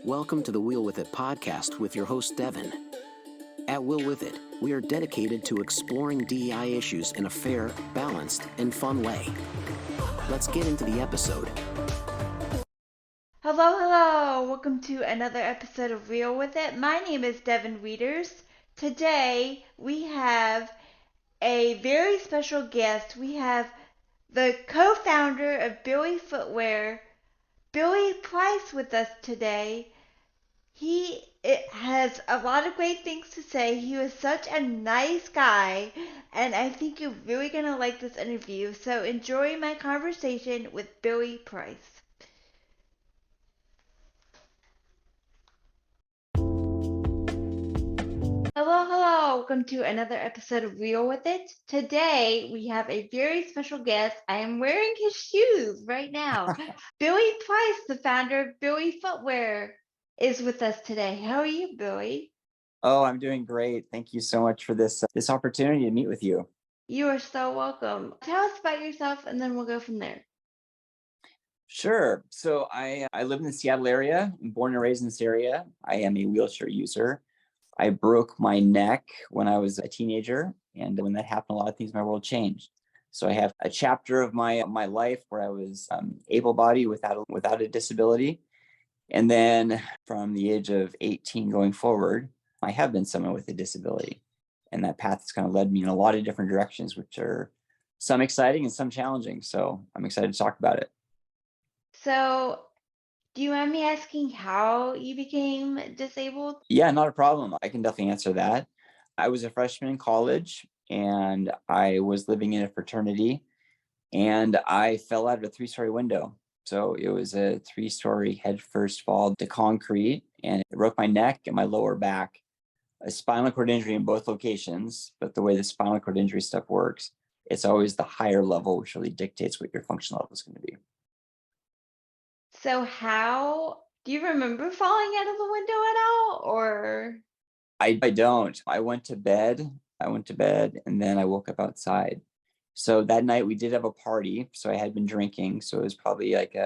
Welcome to the Wheel With It podcast with your host, Devon. At Wheel With It, we are dedicated to exploring DEI issues in a fair, balanced, and fun way. Let's get into the episode. Hello. Welcome to another episode of Wheel With It. My name is Devon Wieters. Today we have a very special guest. We have the co-founder of Billy Footwear, Billy Price, with us today. He has a lot of great things to say. He was such a nice guy, and I think you're really going to like this interview. So enjoy my conversation with Billy Price. Hello. Welcome to another episode of Wheel With It. Today we have a very special guest. I am wearing his shoes right now. Billy Price, the founder of Billy Footwear, is with us today. How are you, Billy? Oh, I'm doing great. Thank you so much for this opportunity to meet with you. You are so welcome. Tell us about yourself and then we'll go from there. Sure. So I live in the Seattle area. I'm born and raised in this area. I am a wheelchair user. I broke my neck when I was a teenager, and when that happened, a lot of things in my world changed. So I have a chapter of my life where I was able-bodied without a disability, and then from the age of 18 going forward, I have been someone with a disability, and that path has kind of led me in a lot of different directions, which are some exciting and some challenging. So I'm excited to talk about it. So, do you mind me asking how you became disabled? Yeah, not a problem. I can definitely answer that. I was a freshman in college, and I was living in a fraternity, and I fell out of a 3-story window. So it was a 3-story head first fall to concrete, and it broke my neck and my lower back. A spinal cord injury in both locations, but the way the spinal cord injury stuff works, it's always the higher level which really dictates what your function level is going to be. So, how do you remember falling out of the window at all? Or I don't. I went to bed. And then I woke up outside. So that night we did have a party. So I had been drinking. So it was probably like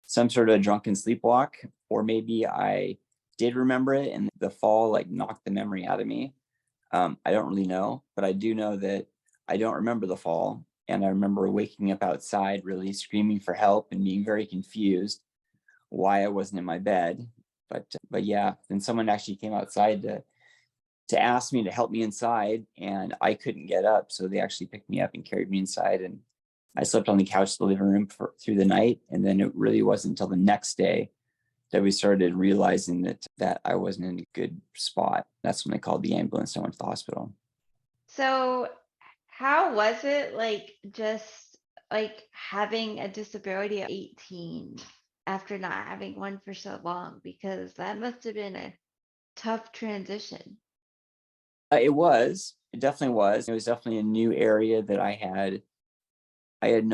some sort of drunken sleepwalk, or maybe I did remember it and the fall like knocked the memory out of me. I don't really know, but I do know that I don't remember the fall. And I remember waking up outside, really screaming for help and being very confused why I wasn't in my bed. But yeah, then someone actually came outside to ask me to help me inside, and I couldn't get up. So they actually picked me up and carried me inside, and I slept on the couch in the living room through the night. And then it really wasn't until the next day that we started realizing that I wasn't in a good spot. That's when they called the ambulance and I went to the hospital. so how was it just having a disability at 18 after not having one for so long? Because that must have been a tough transition. It definitely was. It was definitely a new area that I didn't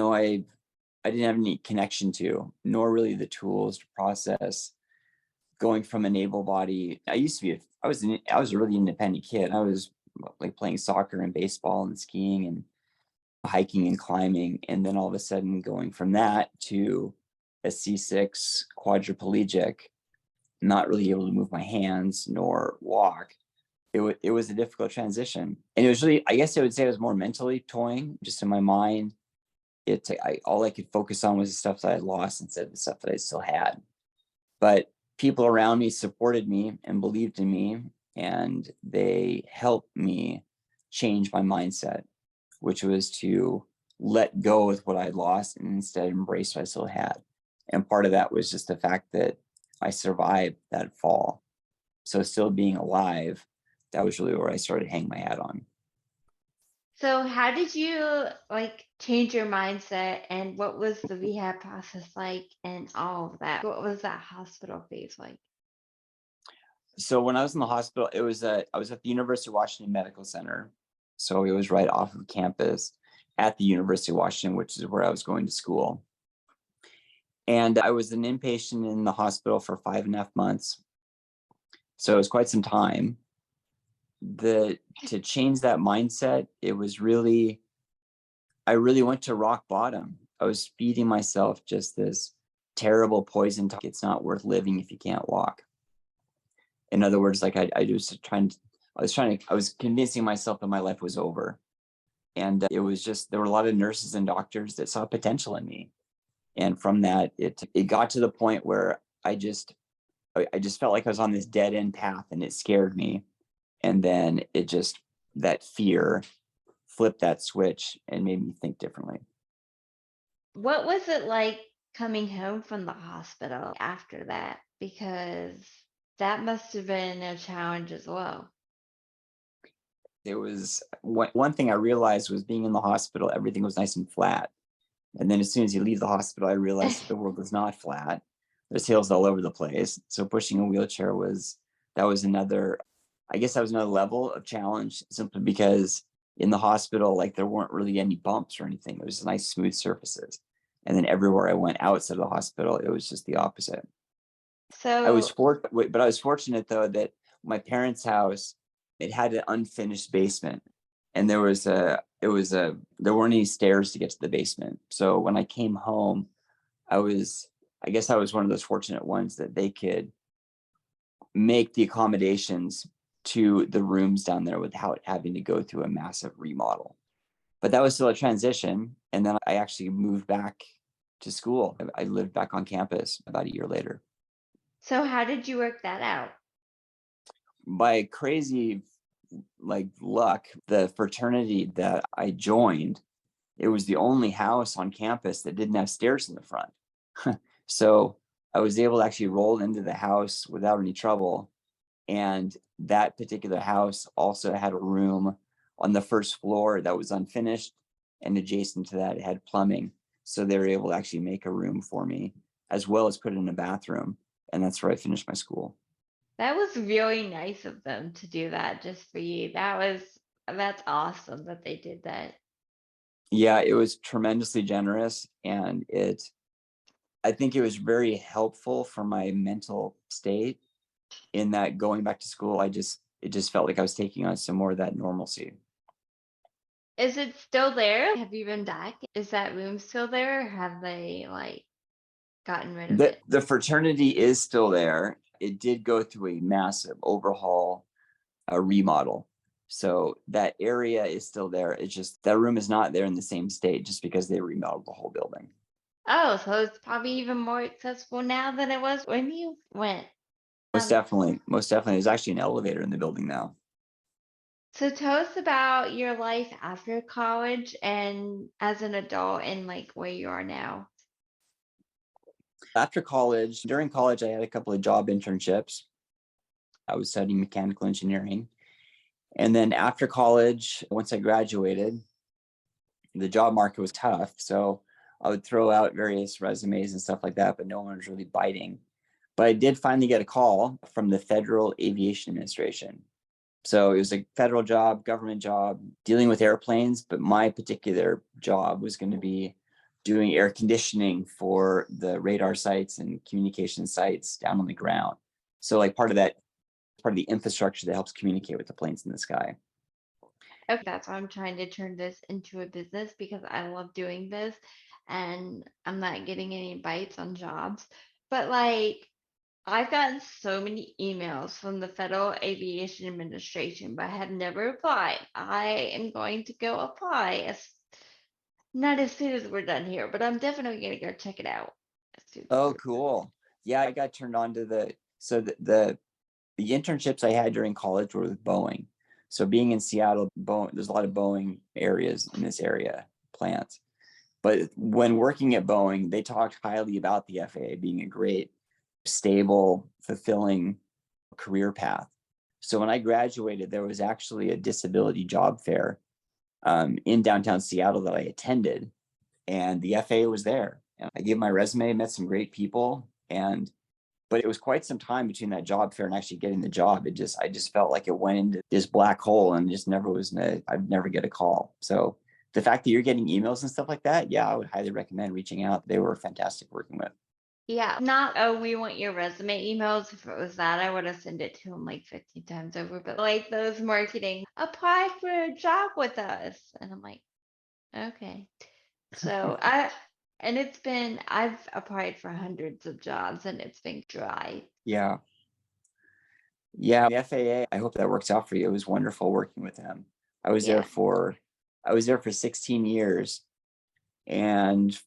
have any connection to, nor really the tools to process going from an able body. I was a really independent kid. I was like playing soccer and baseball and skiing and hiking and climbing. And then all of a sudden going from that to a C6 quadriplegic, not really able to move my hands nor walk. It was a difficult transition. And it was really, I guess I would say it was more mentally toying, just in my mind. All I could focus on was the stuff that I lost instead of the stuff that I still had. But people around me supported me and believed in me, and they helped me change my mindset, which was to let go with what I lost and instead embrace what I still had. And part of that was just the fact that I survived that fall. So still being alive, that was really where I started hanging my hat on. So how did you change your mindset, and what was the rehab process like and all of that? What was that hospital phase like? So when I was in the hospital, I was at the University of Washington Medical Center. So it was right off of campus at the University of Washington, which is where I was going to school. And I was an inpatient in the hospital for 5.5 months. So it was quite some time. To change that mindset, I really went to rock bottom. I was feeding myself just this terrible poison talk. It's not worth living if you can't walk. In other words, like I was convincing myself that my life was over. And it was just, there were a lot of nurses and doctors that saw potential in me. And from that, it got to the point where I just felt like I was on this dead end path and it scared me. And then that fear flipped that switch and made me think differently. What was it like coming home from the hospital after that? Because that must have been a challenge as well. It was one thing I realized was being in the hospital, everything was nice and flat. And then as soon as you leave the hospital, I realized that the world was not flat. There's hills all over the place. So pushing a wheelchair that was another, I guess that was another level of challenge, simply because in the hospital, like there weren't really any bumps or anything. It was nice, smooth surfaces. And then everywhere I went outside of the hospital, it was just the opposite. So, But I was fortunate though that my parents' house, it had an unfinished basement, and there weren't any stairs to get to the basement. So when I came home, I guess I was one of those fortunate ones that they could make the accommodations to the rooms down there without having to go through a massive remodel. But that was still a transition, and then I actually moved back to school. I lived back on campus about a year later. so how did you work that out? By crazy like luck, the fraternity that I joined, it was the only house on campus that didn't have stairs in the front. So I was able to actually roll into the house without any trouble. And that particular house also had a room on the first floor that was unfinished. And adjacent to that, it had plumbing. So they were able to actually make a room for me, as well as put in a bathroom. And that's where I finished my school. That was really nice of them to do that just for you. That's awesome that they did that. Yeah, it was tremendously generous. And I think it was very helpful for my mental state, in that going back to school, it just felt like I was taking on some more of that normalcy. Is it still there? Have you been back? Is that room still there or have they like gotten rid of it? The fraternity is still there. It did go through a massive overhaul, a remodel. So that area is still there. It's just that room is not there in the same state just because they remodeled the whole building. Oh, so it's probably even more accessible now than it was when you went. Most Um, definitely. Most definitely. There's actually an elevator in the building now. so tell us about your life after college and as an adult and like where you are now. During college, I had a couple of job internships. I was studying mechanical engineering. And then after college, once I graduated, the job market was tough. So I would throw out various resumes and stuff like that, but no one was really biting. But I did finally get a call from the Federal Aviation Administration. So it was a federal job, government job, dealing with airplanes. But my particular job was going to be doing air conditioning for the radar sites and communication sites down on the ground. So like part of the infrastructure that helps communicate with the planes in the sky. Okay, that's why I'm trying to turn this into a business because I love doing this and I'm not getting any bites on jobs. But like, I've gotten so many emails from the Federal Aviation Administration, but I have never applied. I am going to go apply not as soon as we're done here, but I'm definitely gonna go check it out as soon as Oh, we're done. cool. Yeah, I got turned on to the internships I had during college were with Boeing. So being in Seattle, there's a lot of Boeing areas in this area, plants. But when working at Boeing, they talked highly about the FAA being a great, stable, fulfilling career path. So when I graduated, there was actually a disability job fair in downtown Seattle that I attended, and the FAA was there. And I gave my resume, met some great people, but it was quite some time between that job fair and actually getting the job. I just felt like it went into this black hole and just never I'd never get a call. So the fact that you're getting emails and stuff like that, yeah, I would highly recommend reaching out. They were fantastic working with. Yeah, not, oh, we want your resume emails. If it was that, I would have sent it to him like 15 times over. But like those marketing, apply for a job with us. And I'm like, okay. So I've applied for hundreds of jobs and it's been dry. Yeah. Yeah, the FAA, I hope that works out for you. It was wonderful working with them. I was there Yeah. for I was there for 16 years, and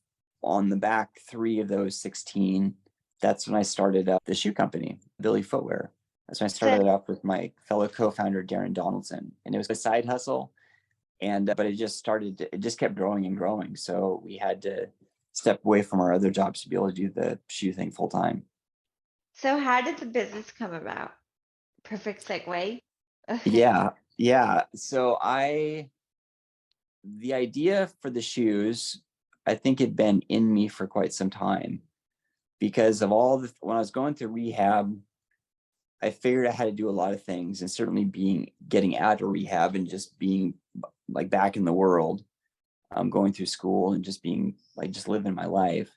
on the back 3 of those 16, that's when I started up the shoe company, Billy Footwear. That's when I So started it up with my fellow co-founder, Darren Donaldson. And it was a side hustle, but it just kept growing and growing. So we had to step away from our other jobs to be able to do the shoe thing full time. so how did the business come about? Perfect segue. Yeah, yeah. The idea for the shoes, I think had been in me for quite some time because of when I was going through rehab, I figured I had to do a lot of things, and certainly getting out of rehab and just being like back in the world, going through school and just being like just living my life.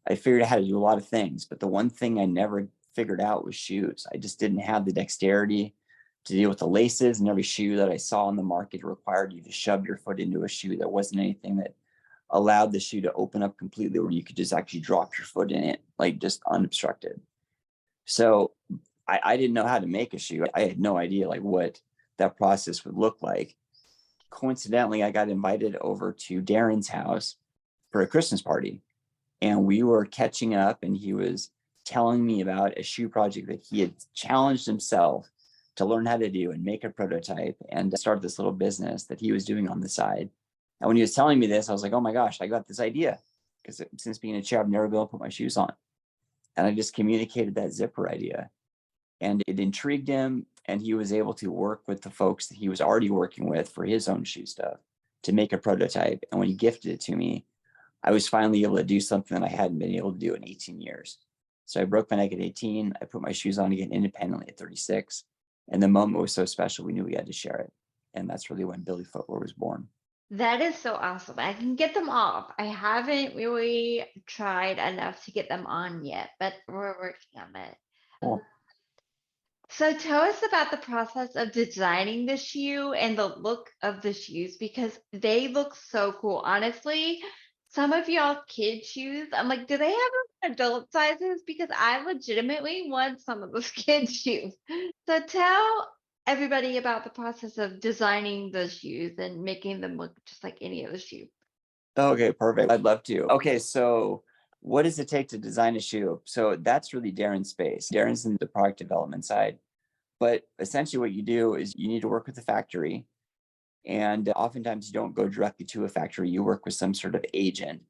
I figured I had to do a lot of things, but the one thing I never figured out was shoes. I just didn't have the dexterity to deal with the laces, and every shoe that I saw on the market required you to shove your foot into a shoe. There wasn't anything that allowed the shoe to open up completely where you could just actually drop your foot in it, like just unobstructed. So I didn't know how to make a shoe. I had no idea like what that process would look like. Coincidentally, I got invited over to Darren's house for a Christmas party, and we were catching up, and he was telling me about a shoe project that he had challenged himself to learn how to do and make a prototype and start this little business that he was doing on the side. And when he was telling me this, I was like, oh my gosh, I got this idea. Because since being a chair, I've never been able to put my shoes on. And I just communicated that zipper idea. And it intrigued him. And he was able to work with the folks that he was already working with for his own shoe stuff to make a prototype. And when he gifted it to me, I was finally able to do something that I hadn't been able to do in 18 years. So I broke my neck at 18. I put my shoes on again independently at 36. And the moment was so special, we knew we had to share it. And that's really when Billy Footwear was born. That is so awesome. I can get them off. I haven't really tried enough to get them on yet, but we're working on it. Cool. So tell us about the process of designing the shoe and the look of the shoes because they look so cool. Honestly, some of y'all kid shoes, I'm like, do they have adult sizes? Because I legitimately want some of those kid shoes. So tell everybody about the process of designing the shoes and making them look just like any other shoe. Okay, perfect. I'd love to. Okay, so what does it take to design a shoe? So that's really Darren's space. Darren's in the product development side. But essentially, what you do is you need to work with the factory. And oftentimes, you don't go directly to a factory. You work with some sort of agent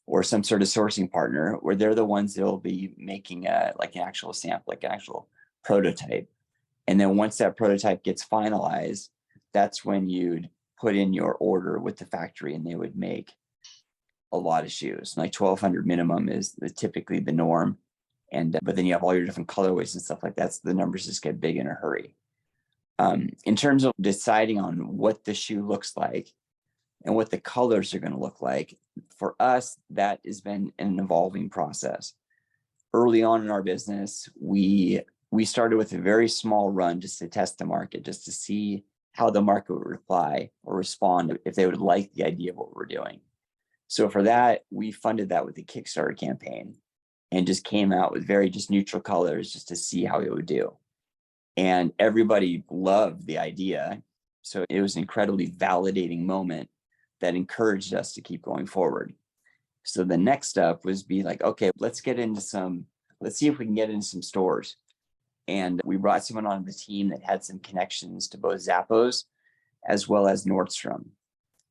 or some sort of sourcing partner where they're the ones that will be making like an actual sample, like an actual prototype. And then once that prototype gets finalized, that's when you'd put in your order with the factory and they would make a lot of shoes. Like 1,200 minimum is typically the norm. But then you have all your different colorways and stuff like that. So the numbers just get big in a hurry. In terms of deciding on what the shoe looks like and what the colors are going to look like, for us, that has been an evolving process. Early on in our business, we started with a very small run just to test the market, just to see how the market would reply or respond if they would like the idea of what we're doing. So for that, we funded that with a Kickstarter campaign and just came out with very just neutral colors just to see how it would do. And everybody loved the idea. So it was an incredibly validating moment that encouraged us to keep going forward. So the next step was be like, okay, let's see if we can get into some stores. And we brought someone on the team that had some connections to both Zappos as well as Nordstrom.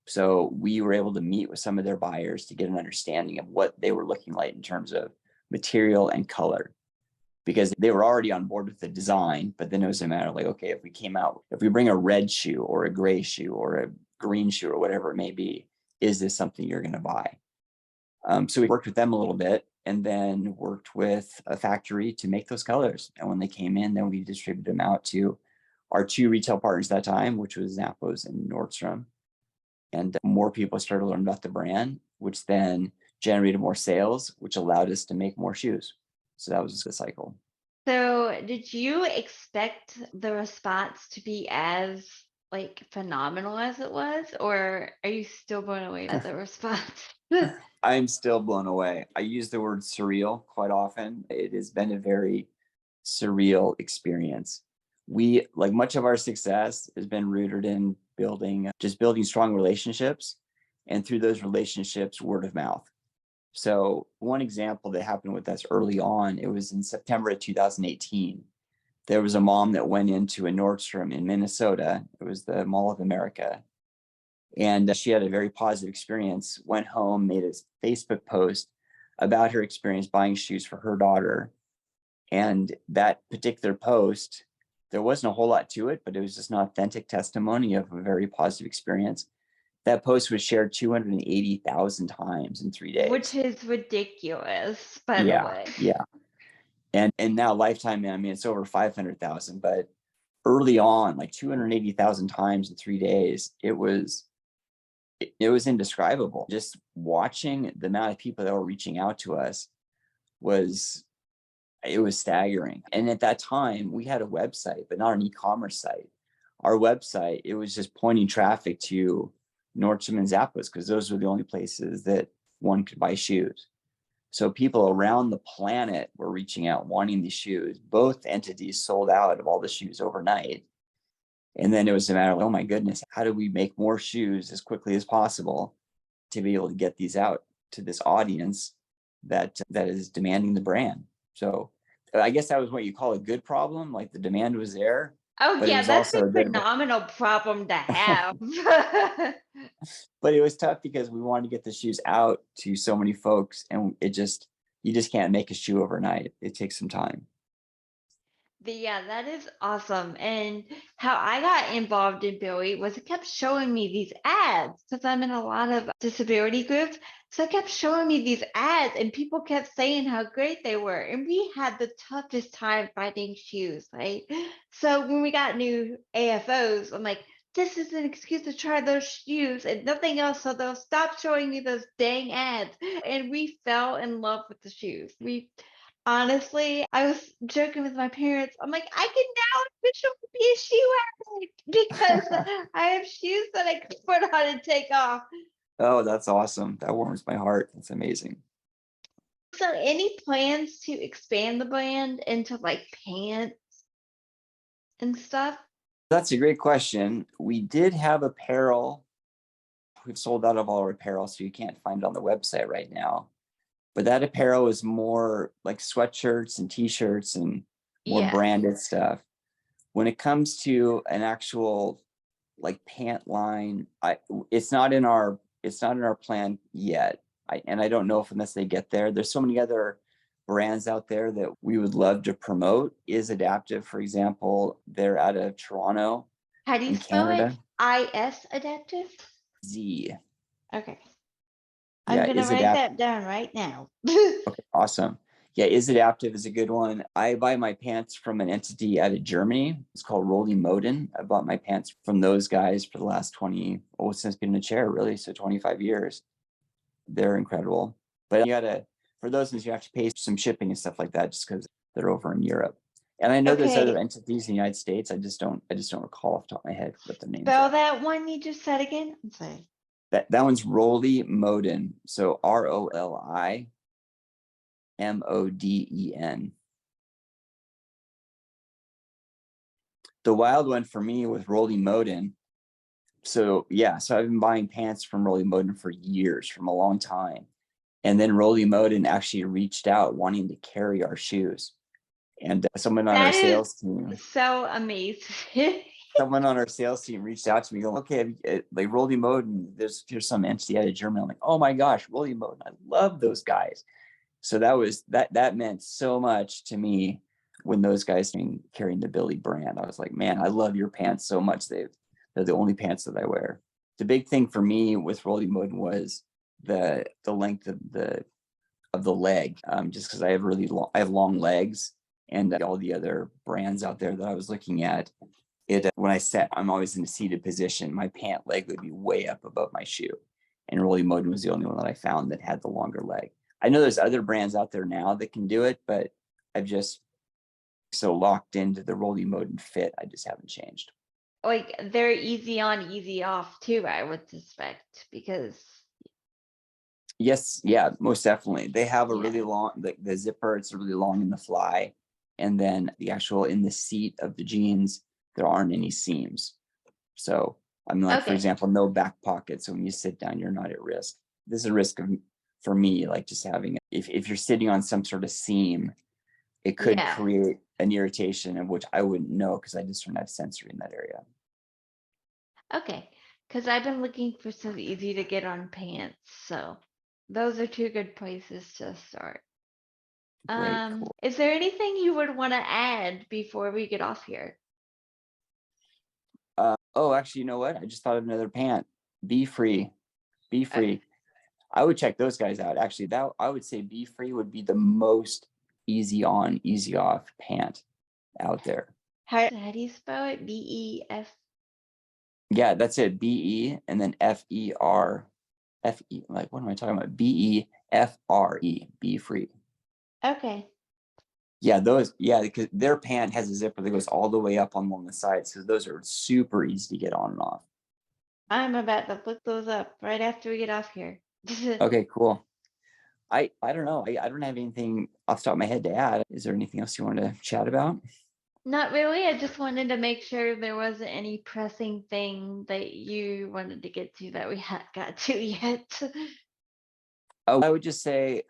So we were able to meet with some of their buyers to get an understanding of what they were looking like in terms of material and color, because they were already on board with the design. But then it was a matter of like, okay, if we bring a red shoe or a gray shoe or a green shoe or whatever it may be, is this something you're going to buy? So we worked with them a little bit and then worked with a factory to make those colors. And when they came in, then we distributed them out to our 2 retail partners at that time, which was Zappos and Nordstrom. And more people started to learn about the brand, which then generated more sales, which allowed us to make more shoes. So that was the cycle. So did you expect the response to be as like phenomenal as it was, or are you still blown away by the response? I'm still blown away. I use the word surreal quite often. It has been a very surreal experience. we, like, much of our success has been rooted in building strong relationships, and through those relationships, word of mouth. So one example that happened with us early on, it was in September of 2018. There was a mom that went into a Nordstrom in Minnesota. It was the Mall of America. And she had a very positive experience, went home, made a Facebook post about her experience buying shoes for her daughter. And that particular post, there wasn't a whole lot to it, but it was just an authentic testimony of a very positive experience. That post was shared 280,000 times in 3 days. Which is ridiculous, by the Yeah, way. yeah. And now lifetime, I mean, it's over 500,000, but early on, like 280,000 times in 3 days, it was indescribable. Just watching the amount of people that were reaching out to us was staggering. And at that time, we had a website, but not an e-commerce site. Our website, it was just pointing traffic to Nordstrom and Zappos, because those were the only places that one could buy shoes. So people around the planet were reaching out, wanting these shoes. Both entities sold out of all the shoes overnight. And then it was a matter of, oh my goodness, how do we make more shoes as quickly as possible to be able to get these out to this audience that is demanding the brand? So I guess that was what you call a good problem. Like, the demand was there. Oh, But it yeah, was that's also a a bit of phenomenal problem to have. but it was tough because we wanted to get the shoes out to so many folks, and you just can't make a shoe overnight. It takes some time. Yeah, that is awesome. And how I got involved in Billy was it kept showing me these ads because I'm in a lot of disability groups. So it kept showing me these ads, and people kept saying how great they were. And we had the toughest time finding shoes, right? So when we got new AFOs, I'm like, this is an excuse to try those shoes and nothing else. So they'll stop showing me those dang ads. And we fell in love with the shoes. Honestly, I was joking with my parents. I'm like, I can now officially be a shoe athlete because I have shoes that I can put on and take off. Oh, that's awesome. That warms my heart. That's amazing. So, any plans to expand the brand into like pants and stuff? That's a great question. We did have apparel. We've sold out of all our apparel, so you can't find it on the website right now. But that apparel is more like sweatshirts and t-shirts and more Yeah. branded stuff. When it comes to an actual like pant line, it's not in our plan yet. I don't know if unless they get there. There's so many other brands out there that we would love to promote. Is Adaptive, for example, they're out of Toronto How do you in spell Canada. it? IS Adaptive? Z. Okay. I'm Yeah, going to Is write Adaptive. that down right now. Okay, awesome. Yeah, Is Adaptive is a good one. I buy my pants from an entity out of Germany. It's called Rollie. I bought my pants from those guys for the last since being in a chair, really. So 25 years. They're incredible. But for those ones, you have to pay some shipping and stuff like that just because they're over in Europe. And I know there's other Okay. entities in the United States. I just don't recall off the top of my head what the names Spell are. that one you just said again. I'm sorry. That one's Rollie. So ROLIMODEN. The wild one for me with Rollie. So I've been buying pants from Rollie for years, from a long time. And then Rollie actually reached out wanting to carry our shoes. And someone on our sales team So amazing. reached out to me going, okay, like Rollie, here's some entity out of Germany. I'm like, oh my gosh, Rollie, I love those guys. So that meant so much to me when those guys carrying the Billy brand. I was like, man, I love your pants so much. They're the only pants that I wear. The big thing for me with Rollie was the length of the leg, just because I have long legs, and all the other brands out there that I was looking at, when I sat, I'm always in a seated position. My pant leg would be way up above my shoe, and Rollie was the only one that I found that had the longer leg. I know there's other brands out there now that can do it, but I've just so locked into the Rollie fit, I just haven't changed. Like they're easy on, easy off too, I would suspect, because Yes, yeah, most definitely. They have a yeah. really long, the zipper, it's really long in the fly, And then the actual in the seat of the jeans, there aren't any seams. So I mean, like, for example, no back pocket. So when you sit down, you're not at risk. This is a risk for me, like just having, if you're sitting on some sort of seam, it could create an irritation of which I wouldn't know because I just don't have sensory in that area. Okay, because I've been looking for some easy to get on pants, so those are two good places to start. Great, cool. Is there anything you would want to add before we get off here? Oh, actually, you know what? I just thought of another pant. Be Free. Be Free. I would check those guys out. Actually, that I would say Be Free would be the most easy on, easy off pant out there. How do you spell it? B-E-F? Yeah, that's it. B-E and then F-E-R. F-E, like, what am I talking about? B-E-F-R-E. Be Free. Okay. Yeah, those, because their pant has a zipper that goes all the way up on one of the sides. So those are super easy to get on and off. I'm about to look those up right after we get off here. Okay, cool. I don't know. I don't have anything off the top of my head to add. Is there anything else you want to chat about? Not really. I just wanted to make sure there wasn't any pressing thing that you wanted to get to that we hadn't got to yet. Oh, I would just say,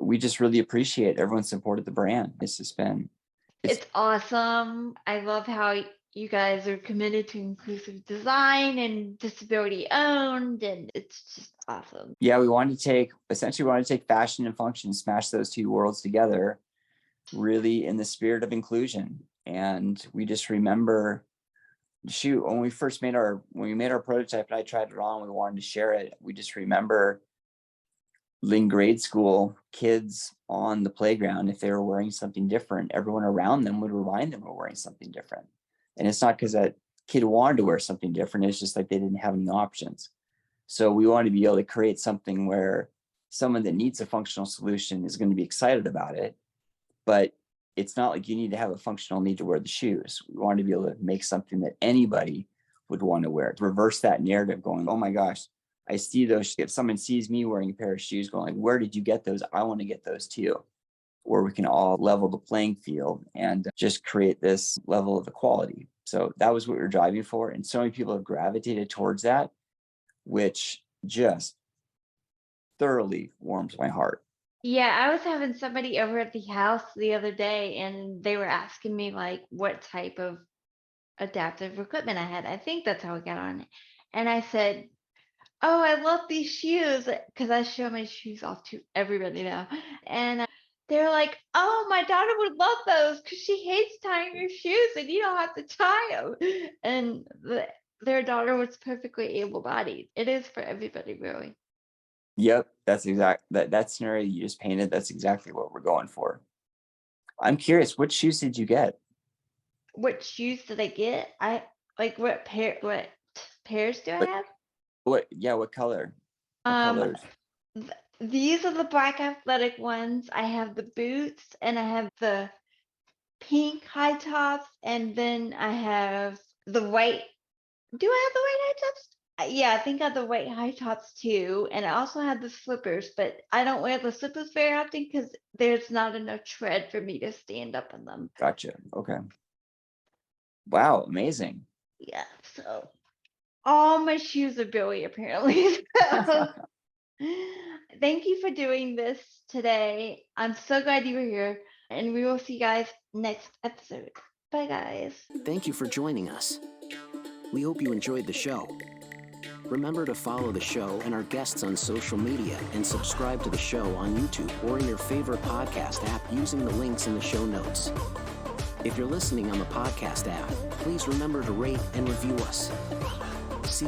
we just really appreciate everyone's support of the brand. It's awesome. I love how you guys are committed to inclusive design and disability owned, and it's just awesome. Yeah, we wanted to take fashion and function, smash those two worlds together, really in the spirit of inclusion. And we just remember, when we made our prototype and I tried it on, we wanted to share it. We just remember in grade school, kids on the playground, if they were wearing something different, everyone around them would remind them of wearing something different. And it's not because that kid wanted to wear something different. It's just like they didn't have any options. So we wanted to be able to create something where someone that needs a functional solution is going to be excited about it, but it's not like you need to have a functional need to wear the shoes. We wanted to be able to make something that anybody would want to wear, to reverse that narrative going, oh my gosh, I see those. If someone sees me wearing a pair of shoes going, like, where did you get those? I want to get those too. Where we can all level the playing field and just create this level of equality. So that was what we were driving for. And so many people have gravitated towards that, which just thoroughly warms my heart. Yeah, I was having somebody over at the house the other day, and they were asking me like what type of adaptive equipment I had. I think that's how we got on it. And I said, oh, I love these shoes, because I show my shoes off to everybody now. And they're like, oh, my daughter would love those because she hates tying her shoes and you don't have to tie them. And their daughter was perfectly able-bodied. It is for everybody, really. Yep, that's that scenario you just painted. That's exactly what we're going for. I'm curious, what shoes did you get? What shoes did I get? What pairs do I have? What color? What colors? These are the black athletic ones. I have the boots, and I have the pink high tops, and then I have the white. Do I have the white high tops? Yeah, I think I have the white high tops too, and I also have the slippers, but I don't wear the slippers very often because there's not enough tread for me to stand up in them. Gotcha. Okay. Wow, amazing. Yeah, so all my shoes are Billy, apparently. So, thank you for doing this today. I'm so glad you were here, and we will see you guys next episode. Bye, guys. Thank you for joining us. We hope you enjoyed the show. Remember to follow the show and our guests on social media and subscribe to the show on YouTube or in your favorite podcast app using the links in the show notes. If you're listening on the podcast app, please remember to rate and review us. See you